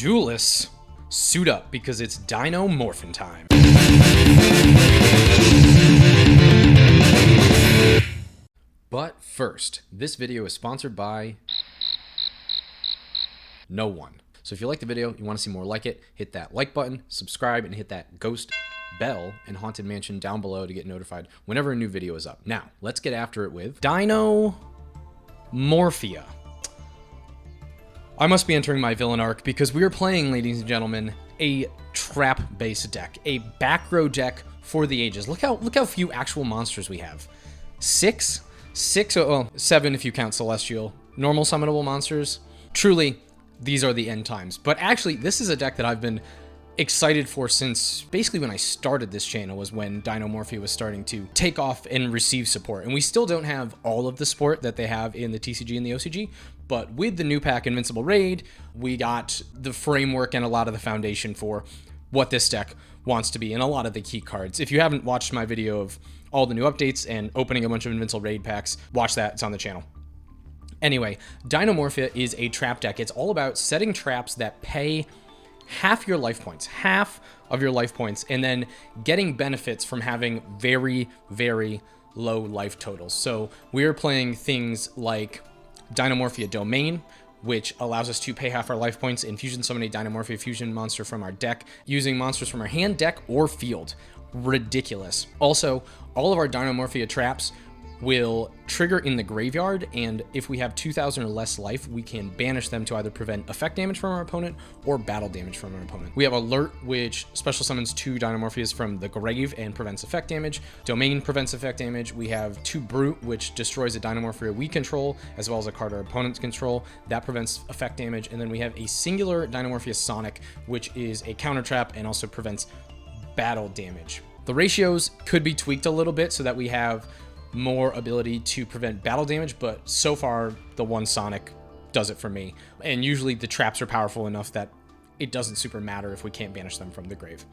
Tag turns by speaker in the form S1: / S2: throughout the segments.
S1: Duelists, suit up because it's Dinomorphin time. But first, this video is sponsored by no one. So if you like the video, you want to see more like it, hit that like button, subscribe, and hit that ghost bell and Haunted Mansion down below to get notified whenever a new video is up. Now, let's get after it with Dinomorphia. I must be entering my villain arc because we are playing, ladies and gentlemen, a trap-based deck, a back row deck for the ages. Look how few actual monsters we have. Six, well, 7 if you count Celestial. Normal summonable monsters. Truly, these are the end times. But actually, this is a deck that I've been excited for since basically when I started this channel, was when Dinomorphia was starting to take off and receive support. And we still don't have all of the support that they have in the TCG and the OCG, but with the new pack Invincible Raid, we got the framework and a lot of the foundation for what this deck wants to be and a lot of the key cards. If you haven't watched my video of all the new updates and opening a bunch of Invincible Raid packs, watch that, it's on the channel. Anyway, Dinomorphia is a trap deck. It's all about setting traps that pay half your life points, half of your life points, and then getting benefits from having very, very low life totals. So we're playing things like Dinomorphia Domain, which allows us to pay half our life points and fusion summon a Dinomorphia fusion monster from our deck using monsters from our hand, deck, or field. Ridiculous. Also, all of our Dinomorphia traps will trigger in the graveyard, and if we have 2,000 or less life, we can banish them to either prevent effect damage from our opponent or battle damage from our opponent. We have Alert, which special summons 2 Dinomorphias from the grave and prevents effect damage. Domain prevents effect damage. We have 2 Brute, which destroys a Dinomorphia we control, as well as a card our opponents control. That prevents effect damage. And then we have a singular Dinomorphia Sonic, which is a counter trap and also prevents battle damage. The ratios could be tweaked a little bit so that we have more ability to prevent battle damage, but so far the one Sonic does it for me. And usually the traps are powerful enough that it doesn't super matter if we can't banish them from the grave.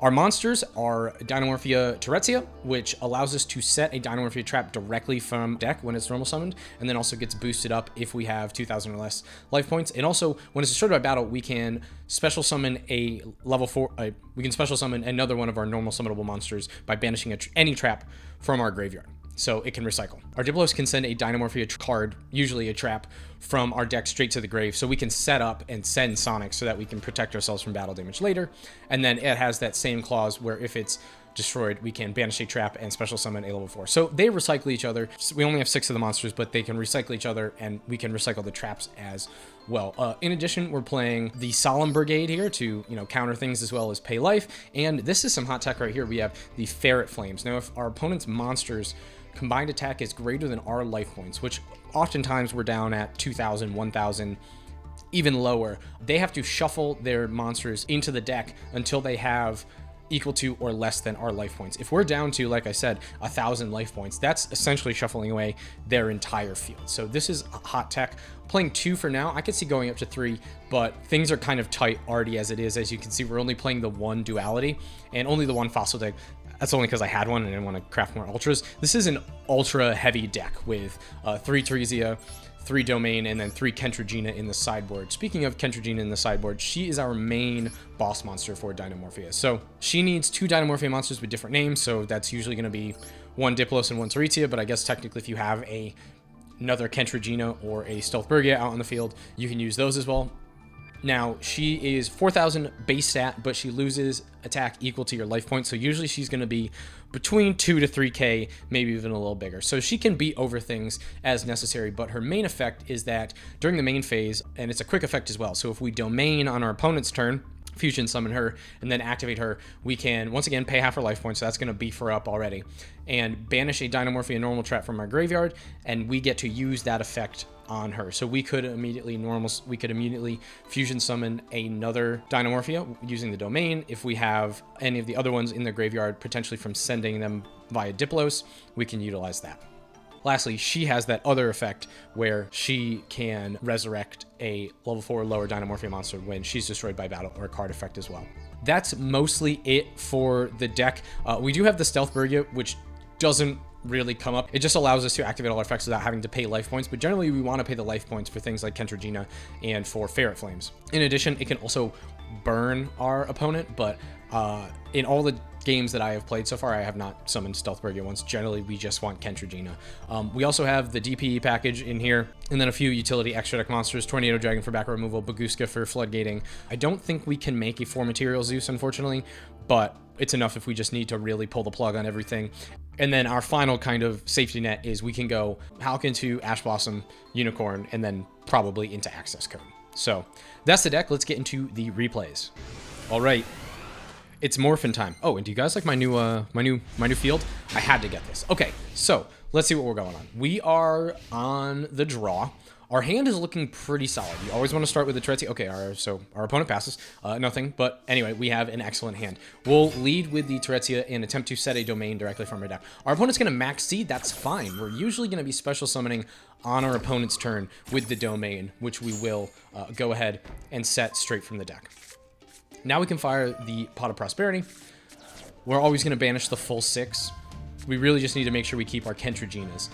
S1: Our monsters are Dinomorphia Teretzia, which allows us to set a Dinomorphia trap directly from deck when it's normal summoned, and then also gets boosted up if we have 2,000 or less life points. And also, when it's destroyed by battle, we can special summon a level 4. We can special summon another one of our normal summonable monsters by banishing any trap from our graveyard, so it can recycle. Our Diplos can send a Dinomorphia card, usually a trap, from our deck straight to the grave, so we can set up and send Sonic so that we can protect ourselves from battle damage later. And then it has that same clause where if it's destroyed, we can banish a trap and special summon a level 4. So they recycle each other. So we only have 6 of the monsters, but they can recycle each other, and we can recycle the traps as well. In addition, we're playing the Solemn Brigade here to, counter things as well as pay life. And this is some hot tech right here. We have the Ferret Flames. Now, if our opponent's monsters combined attack is greater than our life points, which oftentimes we're down at 2,000, 1,000, even lower, they have to shuffle their monsters into the deck until they have equal to or less than our life points. If we're down to, like I said, 1,000 life points, that's essentially shuffling away their entire field. So this is hot tech. Playing 2 for now. I could see going up to 3, but things are kind of tight already as it is. As you can see, we're only playing the 1 duality and only the 1 fossil deck. That's only because I had one and I didn't want to craft more ultras. This is an ultra heavy deck with 3 Teresia, 3 Domain, and then 3 Kentragina in the sideboard. Speaking of Kentragina in the sideboard, she is our main boss monster for Dinomorphia. So she needs 2 Dinomorphia monsters with different names, so that's usually going to be 1 Diplos and 1 Teresia, but I guess technically if you have another Kentragina or a Stealth Bergia out on the field, you can use those as well. Now, she is 4,000 base stat, but she loses attack equal to your life points. So usually she's going to be between 2 to 3k, maybe even a little bigger. So she can beat over things as necessary, but her main effect is that during the main phase, and it's a quick effect as well. So if we domain on our opponent's turn, fusion summon her, and then activate her, we can once again pay half her life points, so that's going to beef her up already, and banish a Dinomorphia normal trap from our graveyard, and we get to use that effect on her. So we could immediately fusion summon another Dinomorphia using the domain. If we have any of the other ones in the graveyard, potentially from sending them via Diplos, we can utilize that. Lastly, she has that other effect where she can resurrect a level 4 or lower Dinomorphia monster when she's destroyed by battle, or a card effect as well. That's mostly it for the deck. We do have the Stealth Bergia, which doesn't really come up. It just allows us to activate all our effects without having to pay life points, but generally we want to pay the life points for things like Kentrigina and for Ferret Flames. In addition, it can also burn our opponent, but in all the games that I have played so far, I have not summoned Stealth Brigade once. Generally, we just want Kentrigina. We also have the DPE package in here, and then a few utility extra deck monsters, Tornado Dragon for back removal, Baguska for floodgating. I don't think we can make a 4-material Zeus, unfortunately, but it's enough if we just need to really pull the plug on everything. And then our final kind of safety net is we can go Halcyon to Ash Blossom, Unicorn, and then probably into Access Code. So that's the deck. Let's get into the replays. All right. It's Morphin time. Oh, and do you guys like my new field? I had to get this. Okay, so let's see what we're going on. We are on the draw. Our hand is looking pretty solid. You always want to start with the Teretsia. Okay, so our opponent passes. Nothing, but anyway, we have an excellent hand. We'll lead with the Teretsia and attempt to set a domain directly from our deck. Our opponent's going to max seed. That's fine. We're usually going to be special summoning on our opponent's turn with the domain, which we will go ahead and set straight from the deck. Now we can fire the Pot of Prosperity. We're always going to banish the full 6. We really just need to make sure we keep our Kentriginas.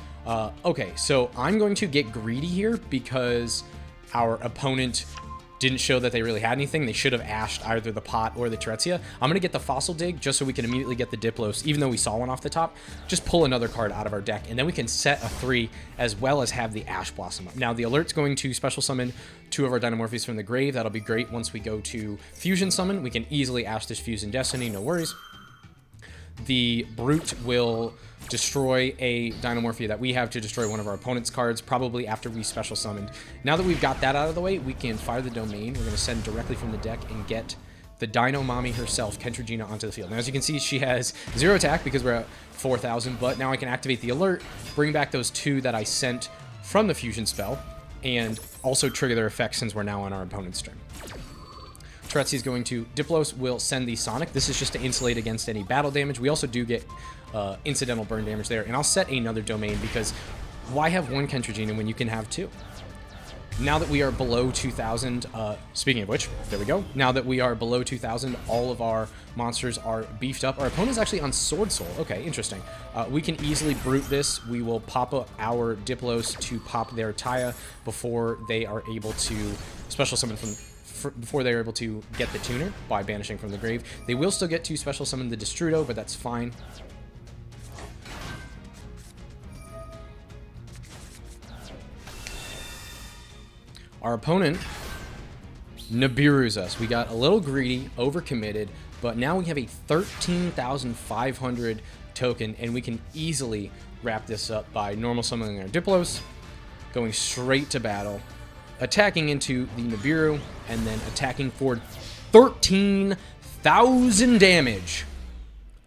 S1: Okay, so I'm going to get greedy here because our opponent didn't show that they really had anything. They should have ashed either the Pot or the Teretsia. I'm going to get the Fossil Dig just so we can immediately get the Diplos, even though we saw one off the top. Just pull another card out of our deck, and then we can set a 3 as well as have the Ash Blossom up. Now, the Alert's going to special summon 2 of our Dinomorphies from the grave. That'll be great. Once we go to Fusion Summon, we can easily ash this Fusion Destiny, no worries. The Brute will destroy a Dinomorphia that we have to destroy one of our opponent's cards, probably after we special summoned. Now that we've got that out of the way, we can fire the domain. We're going to send directly from the deck and get the Dino Mommy herself, Kentrigina, onto the field. Now, as you can see, she has 0 attack because we're at 4,000, but now I can activate the Alert, bring back those 2 that I sent from the Fusion spell, and also trigger their effect since we're now on our opponent's turn. Teretsia is going to Diplos, will send the Sonic. This is just to insulate against any battle damage. We also do get incidental burn damage there. And I'll set another domain because why have 1 Kentrigina when you can have 2? Now that we are below 2,000, speaking of which, there we go. Now that we are below 2,000, all of our monsters are beefed up. Our opponent is actually on Swordsoul. Okay, interesting. We can easily brute this. We will pop up our Diplos to pop their Taya before they are able to special summon before they're able to get the tuner by banishing from the grave. They will still get to special summon the Destrudo, but that's fine. Our opponent Nibiru's us. We got a little greedy, overcommitted, but now we have a 13,500 token, and we can easily wrap this up by normal summoning our Diplos, going straight to battle, attacking into the Nibiru, and then attacking for 13,000 damage.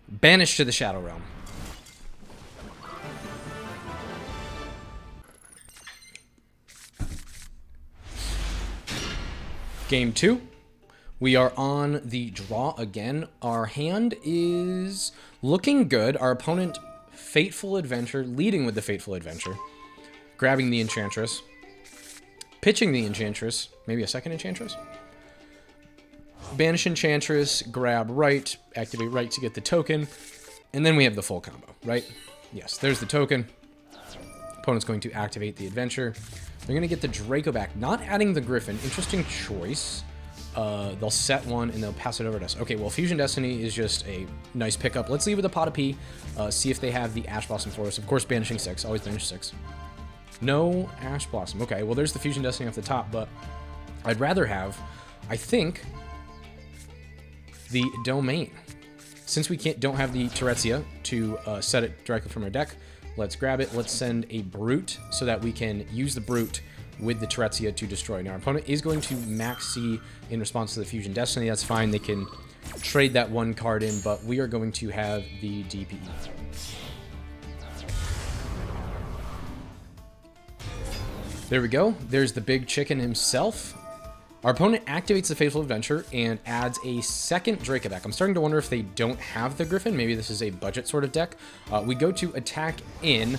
S1: Banished to the Shadow Realm. Game 2. We are on the draw again. Our hand is looking good. Our opponent, Fateful Adventure, leading with the Fateful Adventure, grabbing the Enchantress, pitching the Enchantress, maybe a second Enchantress. Banish Enchantress, grab right, activate right to get the token, and then we have the full combo, right? Yes, there's the token. Opponent's going to activate the Adventure. They're going to get the Draco back, not adding the Griffin. Interesting choice. They'll set one, and they'll pass it over to us. Okay, well, Fusion Destiny is just a nice pickup. Let's leave with a Pot of Pea, see if they have the Ash Blossom for us. Of course, banishing 6. Always banish 6. No Ash Blossom. Okay, well, there's the Fusion Destiny off the top, but I'd rather have, I think, the Domain. Since we don't have the Teretsia to set it directly from our deck, let's grab it. Let's send a Brute so that we can use the Brute with the Teretsia to destroy. Now, our opponent is going to max C in response to the Fusion Destiny. That's fine. They can trade that 1 card in, but we are going to have the DPE. There we go. There's the big chicken himself. Our opponent activates the Fateful Adventure and adds a second Draco back. I'm starting to wonder if they don't have the Griffin. Maybe this is a budget sort of deck. We go to attack in.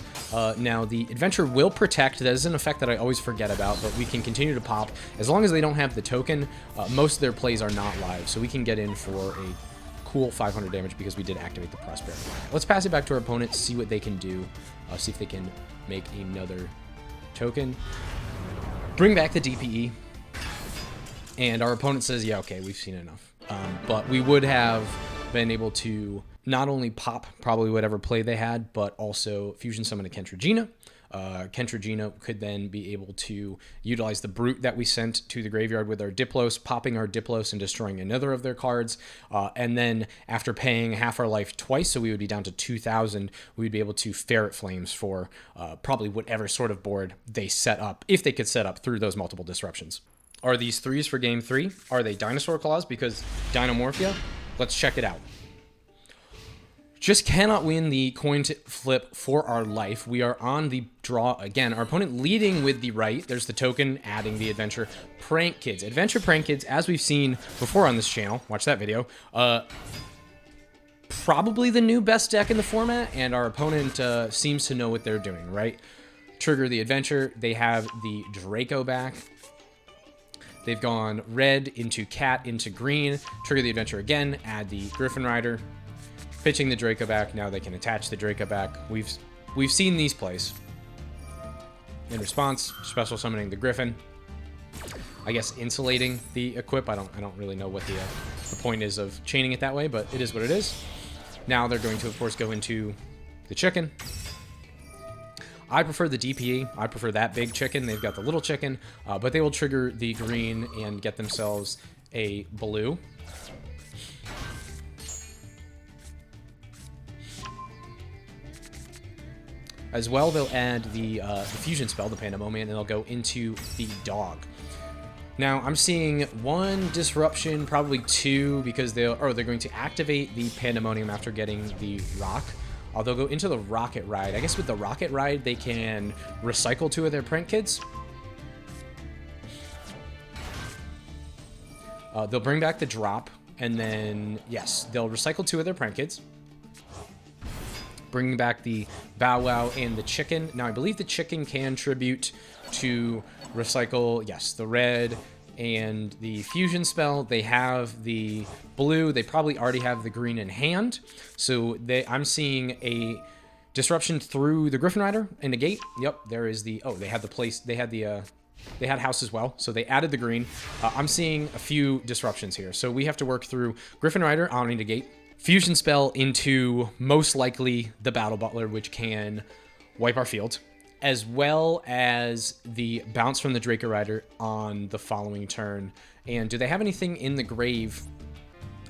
S1: Now, the Adventure will protect. That is an effect that I always forget about, but we can continue to pop. As long as they don't have the token, most of their plays are not live, so we can get in for a cool 500 damage because we did activate the Prosperity. Let's pass it back to our opponent, see what they can do. See if they can make another token. Bring back the DPE. And our opponent says, yeah, okay, we've seen enough. But we would have been able to not only pop probably whatever play they had, but also fusion summon a Kentragina. Kentragina could then be able to utilize the Brute that we sent to the graveyard with our Diplos, popping our Diplos and destroying another of their cards. And then after paying half our life twice, so we would be down to 2,000, we would be able to Ferret Flames for probably whatever sort of board they set up, if they could set up through those multiple disruptions. Are these 3s for game 3? Are they Dinosaur Claws because Dinomorphia? Let's check it out. Just cannot win the coin flip for our life. We are on the draw again. Our opponent leading with the right. There's the token, adding the Adventure Prank Kids. Adventure Prank Kids, as we've seen before on this channel, watch that video, probably the new best deck in the format, and our opponent seems to know what they're doing, right? Trigger the Adventure. They have the Draco back. They've gone red into cat into green. Trigger the Adventure again. Add the Griffin Rider. Pitching the Draco back. Now they can attach the Draco back. We've seen these plays. In response, special summoning the Griffin. I guess insulating the equip. I don't really know what the point is of chaining it that way, but it is what it is. Now they're going to, of course, go into the chicken. I prefer the DPE. I prefer that big chicken. They've got the little chicken, but they will trigger the green and get themselves a blue. As well, they'll add the fusion spell, the Pandemonium, and they'll go into the dog. Now, I'm seeing 1 disruption, probably 2, because they're going to activate the Pandemonium after getting the rock. They'll go into the Rocket Ride. I guess with the Rocket Ride, they can recycle 2 of their Prank Kids. They'll bring back the drop, and then, yes, they'll recycle 2 of their Prank Kids. Bringing back the Bow Wow and the chicken. Now, I believe the chicken can tribute to recycle, yes, the red and the fusion spell. They have the blue. They probably already have the green in hand. So I'm seeing a disruption through the Griffin Rider and the gate. Yep, there is the... Oh, they had the place... They had the... They had house as well, so they added the green. I'm seeing a few disruptions here. So we have to work through Griffin Rider on the gate. Fusion spell into most likely the Battle Butler, which can wipe our field, as well as the bounce from the Draco Rider on the following turn. And do they have anything in the grave?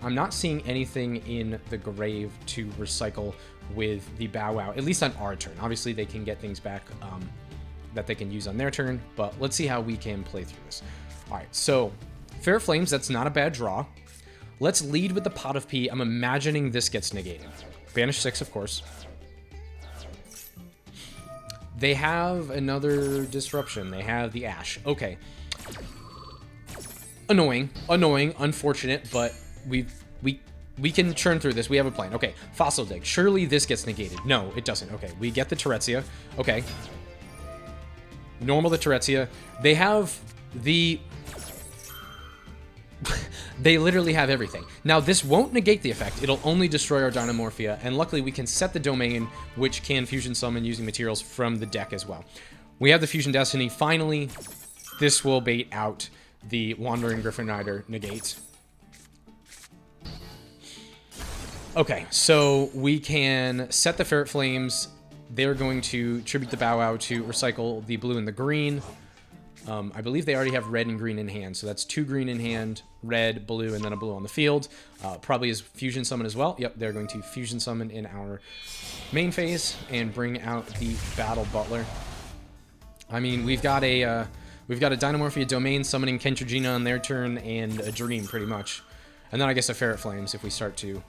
S1: I'm not seeing anything in the grave to recycle with the Bow Wow, at least on our turn. Obviously, they can get things back that they can use on their turn, but let's see how we can play through this. All right, so Fair Flames, that's not a bad draw. Let's lead with the Pot of Pee. I'm imagining this gets negated. Banish 6, of course. They have another disruption. They have the Ash. Okay. Annoying, unfortunate, but we can churn through this. We have a plan. Okay, Fossil Dig. Surely this gets negated. No, it doesn't. Okay, we get the Teretzia. Okay. Normal the Teretzia. They have the... They literally have everything. Now, this won't negate the effect. It'll only destroy our Dinomorphia, and luckily we can set the domain, which can fusion summon using materials from the deck as well. We have the Fusion Destiny. Finally, this will bait out the Wandering Griffin Rider negate. Okay, so we can set the Ferret Flames. They're going to tribute the Bow Wow to recycle the blue and the green. I believe they already have red and green in hand, so that's 2 green in hand, red, blue, and then a blue on the field. Probably is Fusion Summon as well. Yep, they're going to Fusion Summon in our main phase and bring out the Battle Butler. I mean, we've got a Dinomorphia Domain summoning Kentragina on their turn and a Dream, pretty much. And then I guess a Ferret Flames if we start to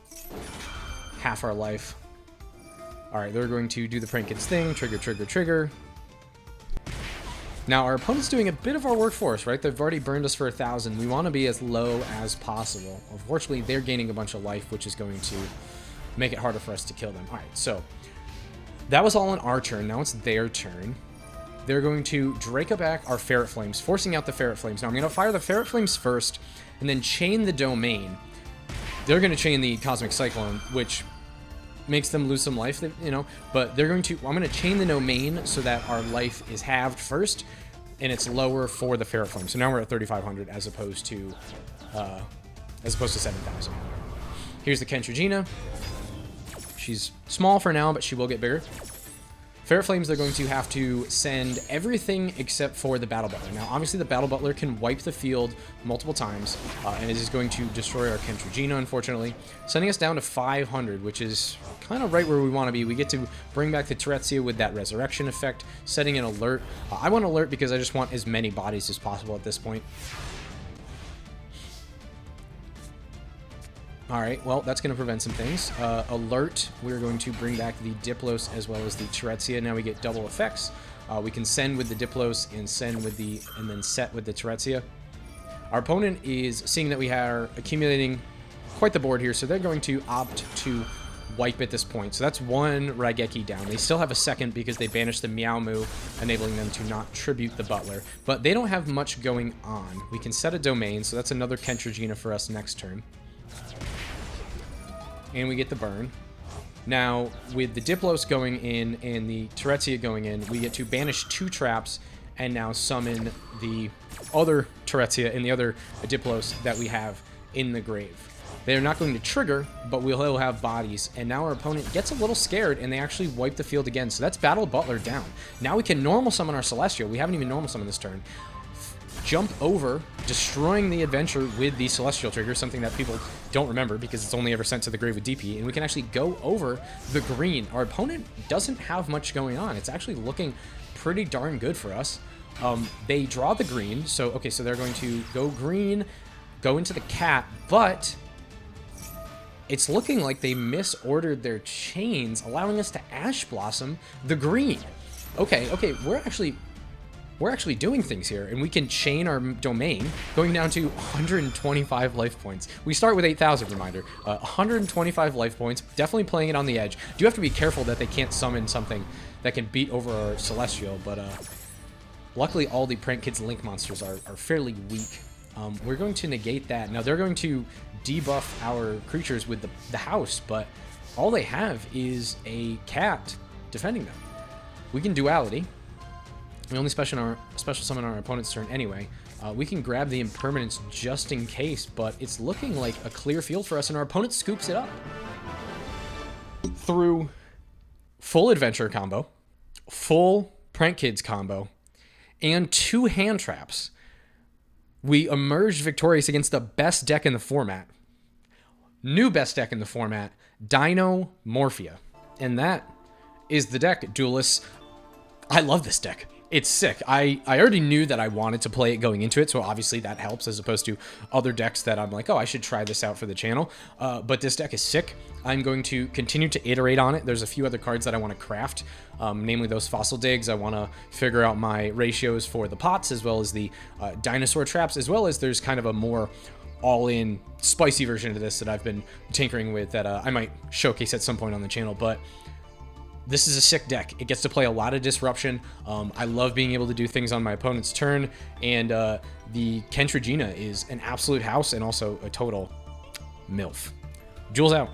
S1: half our life. All right, they're going to do the Prank Kids thing. Trigger, trigger, trigger. Now, our opponent's doing a bit of our work for us, right? They've already burned us for 1,000. We want to be as low as possible. Unfortunately, they're gaining a bunch of life, which is going to make it harder for us to kill them. All right, so that was all on our turn. Now it's their turn. They're going to Draco back our Ferret Flames, forcing out the Ferret Flames. Now, I'm going to fire the Ferret Flames first, and then chain the Domain. they're going to chain the Cosmic Cyclone, which makes them lose some life, you know, but they're going to, I'm going to chain the domain so that our life is halved first, and it's lower for the Ferret Flame. So now we're at 3,500 as opposed to 7,000. Here's the Kentrigina. She's small for now, but she will get bigger. Ferret Flames, they're going to have to send everything except for the Battle Butler. Now, obviously, the Battle Butler can wipe the field multiple times, and it is going to destroy our Kentrigina, unfortunately, sending us down to 500, which is kind of right where we want to be. We get to bring back the Teretzia with that Resurrection effect, setting an alert. I want alert because I just want as many bodies as possible at this point. Alright, well, that's going to prevent some things. Alert, we're going to bring back the Diplos as well as the Teretzia. Now we get double effects. We can send with the Diplos and send with the, and then set with the Teretzia. Our opponent is seeing that we are accumulating quite the board here, so they're going to opt to wipe at this point. So that's one Raigeki down. They still have a second because they banished the Meow Moo, enabling them to not tribute the Butler. But they don't have much going on. We can set a domain, so that's another Kentrigina for us next turn. And we get the burn. Now, with the Diplos going in and the Teretzia going in, we get to banish 2 traps and now summon the other Teretzia and the other Diplos that we have in the grave. They're not going to trigger, but we'll have bodies. And now our opponent gets a little scared, and they actually wipe the field again. So that's Battle Butler down. Now we can normal summon our Celestial. We haven't even normal summoned this turn. Jump over, destroying the adventure with the Celestial trigger, something that people don't remember because it's only ever sent to the grave with DP, and we can actually go over the green. Our opponent doesn't have much going on. It's actually looking pretty darn good for us. They draw the green, so okay, so they're going to go green, go into the cat, but it's looking like they misordered their chains, allowing us to Ash Blossom the green. Okay, we're actually doing things here, and we can chain our domain, going down to 125 life points. We start with 8,000, reminder. 125 life points, definitely playing it on the edge. Do have to be careful that they can't summon something that can beat over our Celestial, but luckily all the Prank Kids Link monsters are fairly weak. We're going to negate that. Now, they're going to debuff our creatures with the house, but all they have is a cat defending them. We can duality. We only special summon our opponent's turn anyway. We can grab the impermanence just in case, but it's looking like a clear field for us, and our opponent scoops it up. Through full adventure combo, full Prank Kids combo, and 2 hand traps, we emerged victorious against the best deck in the format. New best deck in the format, DINOMORPHIA. And that is the deck, duelists. I love this deck. It's sick. I already knew that I wanted to play it going into it, so obviously that helps as opposed to other decks that I'm like, oh, I should try this out for the channel. But this deck is sick. I'm going to continue to iterate on it. There's a few other cards that I want to craft, namely those Fossil Digs. I want to figure out my ratios for the pots as well as the dinosaur traps, as well as there's kind of a more all-in spicy version of this that I've been tinkering with that I might showcase at some point on the channel. But this is a sick deck. It gets to play a lot of disruption. I love being able to do things on my opponent's turn, and the Kentrigina is an absolute house and also a total MILF. Jules out.